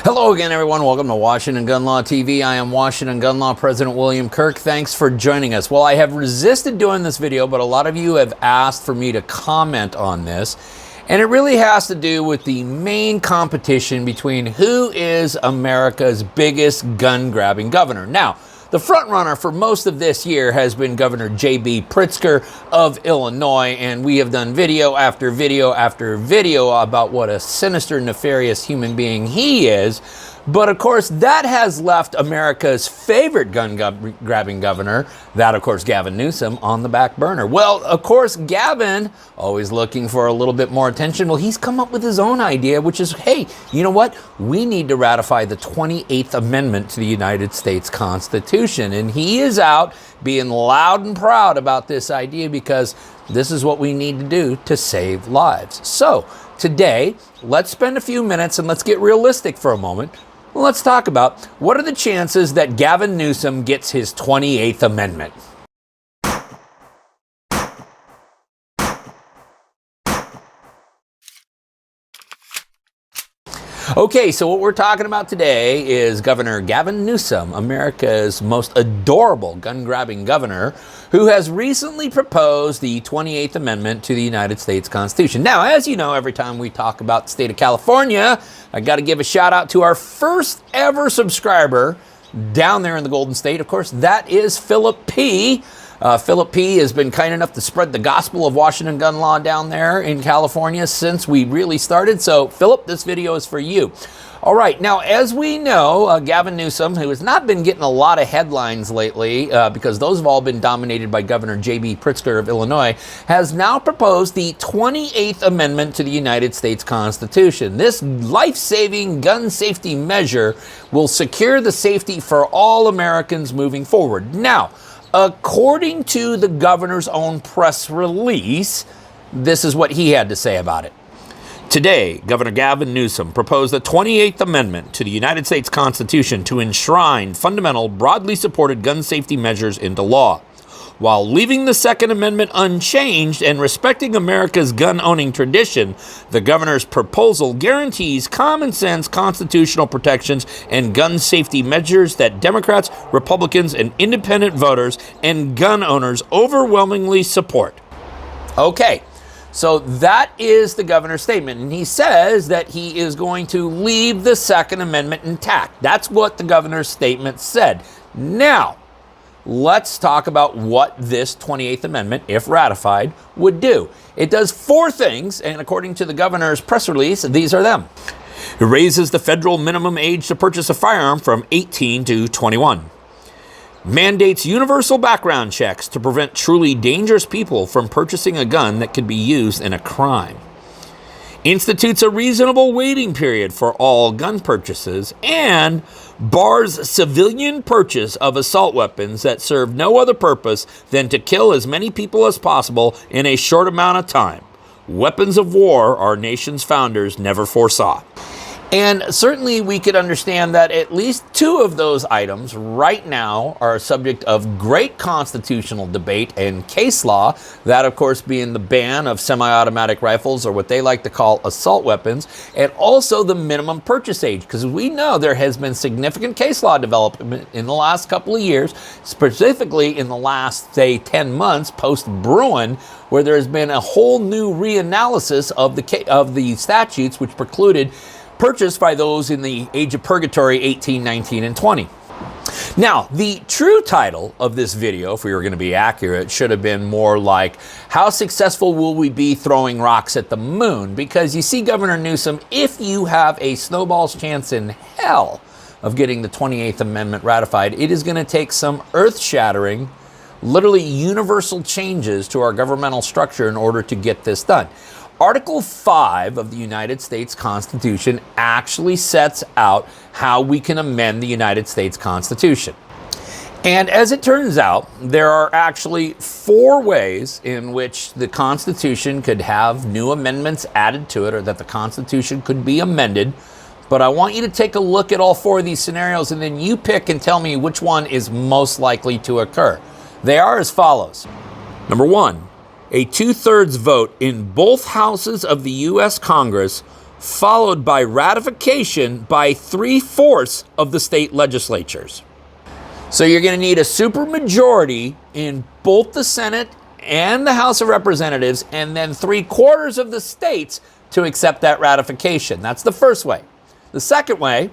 Hello again, everyone. Welcome to Washington Gun Law TV. I am Washington Gun Law President William Kirk. Thanks for joining us. Well, I have resisted doing this video, but a lot of you have asked for me to comment on this. And it really has to do with the main competition between who is America's biggest gun-grabbing governor. Now, the front runner for most of this year has been Governor J.B. Pritzker of Illinois, and we have done video after video after video about what a sinister, nefarious human being he is. But of course, that has left America's favorite gun-grabbing governor, that of course Gavin Newsom, on the back burner. Well, of course, Gavin, always looking for a little bit more attention, well, he's come up with his own idea, which is, hey, you know what? We need to ratify the 28th Amendment to the United States Constitution. And he is out being loud and proud about this idea because this is what we need to do to save lives. So today, let's spend a few minutes and let's get realistic for a moment. Let's talk about what are the chances that Gavin Newsom gets his 28th Amendment. Okay, so what we're talking about today is Governor Gavin Newsom, America's most adorable gun-grabbing governor, who has recently proposed the 28th Amendment to the United States Constitution. Now, as you know, every time we talk about the state of California, I got to give a shout out to our first ever subscriber down there in the Golden State. Of course, that is Philip P. Philip P. has been kind enough to spread the gospel of Washington gun law down there in California since we really started. So, Philip, this video is for you. All right, now, as we know, Gavin Newsom, who has not been getting a lot of headlines lately because those have all been dominated by Governor J.B. Pritzker of Illinois, has now proposed the 28th Amendment to the United States Constitution. This life-saving gun safety measure will secure the safety for all Americans moving forward. Now, according to the governor's own press release, this is what he had to say about it. Today, Governor Gavin Newsom proposed the 28th Amendment to the United States Constitution to enshrine fundamental, broadly supported gun safety measures into law. While leaving the Second Amendment unchanged and respecting America's gun-owning tradition, the governor's proposal guarantees common-sense constitutional protections and gun safety measures that Democrats, Republicans, and independent voters and gun owners overwhelmingly support. Okay, so that is the governor's statement, and he says that he is going to leave the Second Amendment intact. That's what the governor's statement said. Now, let's talk about what this 28th Amendment, if ratified, would do. It does four things, and according to the governor's press release, these are them. It raises the federal minimum age to purchase a firearm from 18 to 21. Mandates universal background checks to prevent truly dangerous people from purchasing a gun that could be used in a crime. Institutes a reasonable waiting period for all gun purchases, and bars civilian purchase of assault weapons that serve no other purpose than to kill as many people as possible in a short amount of time. Weapons of war our nation's founders never foresaw. And certainly we could understand that at least two of those items right now are a subject of great constitutional debate and case law, that of course being the ban of semi-automatic rifles, or what they like to call assault weapons, and also the minimum purchase age, because we know there has been significant case law development in the last couple of years, specifically in the last, say, 10 months post-Bruin, where there has been a whole new reanalysis of the statutes which precluded purchased by those in the age of purgatory 18, 19, and 20. Now, the true title of this video, if we were going to be accurate, should have been more like, how successful will we be throwing rocks at the moon? Because you see, Governor Newsom, if you have a snowball's chance in hell of getting the 28th Amendment ratified, it is going to take some earth-shattering, literally universal changes to our governmental structure in order to get this done. Article 5 of the United States Constitution actually sets out how we can amend the United States Constitution. And as it turns out, there are actually four ways in which the Constitution could have new amendments added to it, or that the Constitution could be amended. But I want you to take a look at all four of these scenarios, and then you pick and tell me which one is most likely to occur. They are as follows. Number one, a 2/3 vote in both houses of the U.S. Congress followed by ratification by 3/4 of the state legislatures. So you're going to need a supermajority in both the Senate and the House of Representatives, and then 3/4 of the states to accept that ratification. That's the first way. The second way,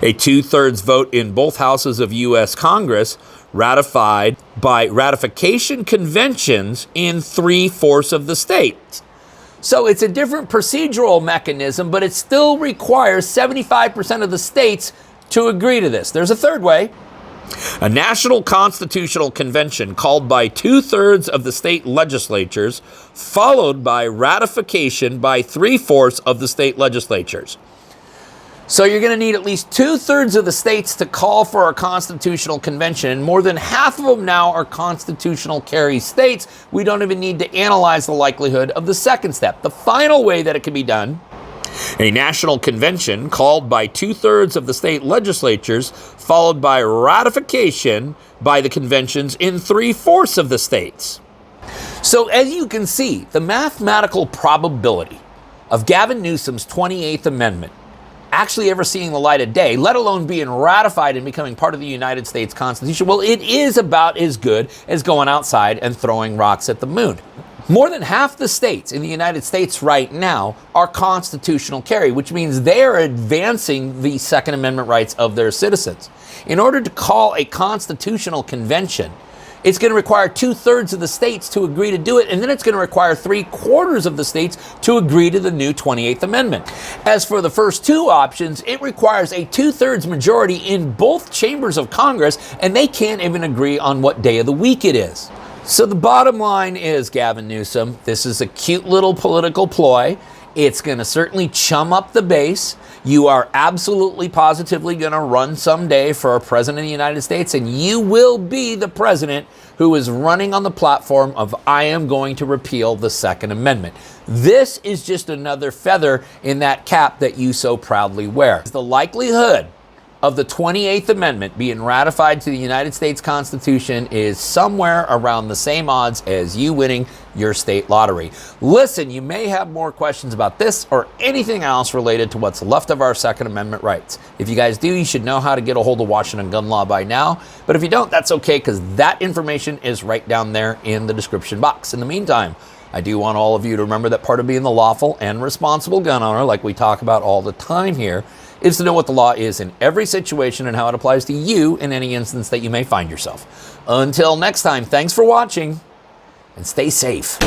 a 2/3 vote in both houses of U.S. Congress ratified by ratification conventions in 3/4 of the states. So it's a different procedural mechanism, but it still requires 75% of the states to agree to this. There's a third way. A national constitutional convention called by 2/3 of the state legislatures, followed by ratification by 3/4 of the state legislatures. So you're going to need at least 2/3 of the states to call for a constitutional convention, and more than half of them now are constitutional carry states. We don't even need to analyze the likelihood of the second step. The final way that it can be done, a national convention called by 2/3 of the state legislatures, followed by ratification by the conventions in 3/4 of the states. So as you can see, the mathematical probability of Gavin Newsom's 28th Amendment actually ever seeing the light of day, let alone being ratified and becoming part of the United States Constitution, well, it is about as good as going outside and throwing rocks at the moon. More than half the states in the United States right now are constitutional carry, which means they're advancing the Second Amendment rights of their citizens. In order to call a constitutional convention, it's going to require 2/3 of the states to agree to do it, and then it's going to require 3/4 of the states to agree to the new 28th Amendment. As for the first two options, it requires a 2/3 majority in both chambers of Congress, and they can't even agree on what day of the week it is. So the bottom line is, Gavin Newsom, this is a cute little political ploy. It's going to certainly chum up the base. You are absolutely positively going to run someday for a president of the United States, and you will be the president who is running on the platform of I am going to repeal the Second Amendment. This is just another feather in that cap that you so proudly wear. The likelihood of the 28th Amendment being ratified to the United States Constitution is somewhere around the same odds as you winning your state lottery. Listen, you may have more questions about this or anything else related to what's left of our Second Amendment rights. If you guys do, you should know how to get a hold of Washington gun law by now. But if you don't, that's okay, because that information is right down there in the description box. In the meantime, I do want all of you to remember that part of being the lawful and responsible gun owner, like we talk about all the time here, is to know what the law is in every situation and how it applies to you in any instance that you may find yourself. Until next time, thanks for watching and stay safe.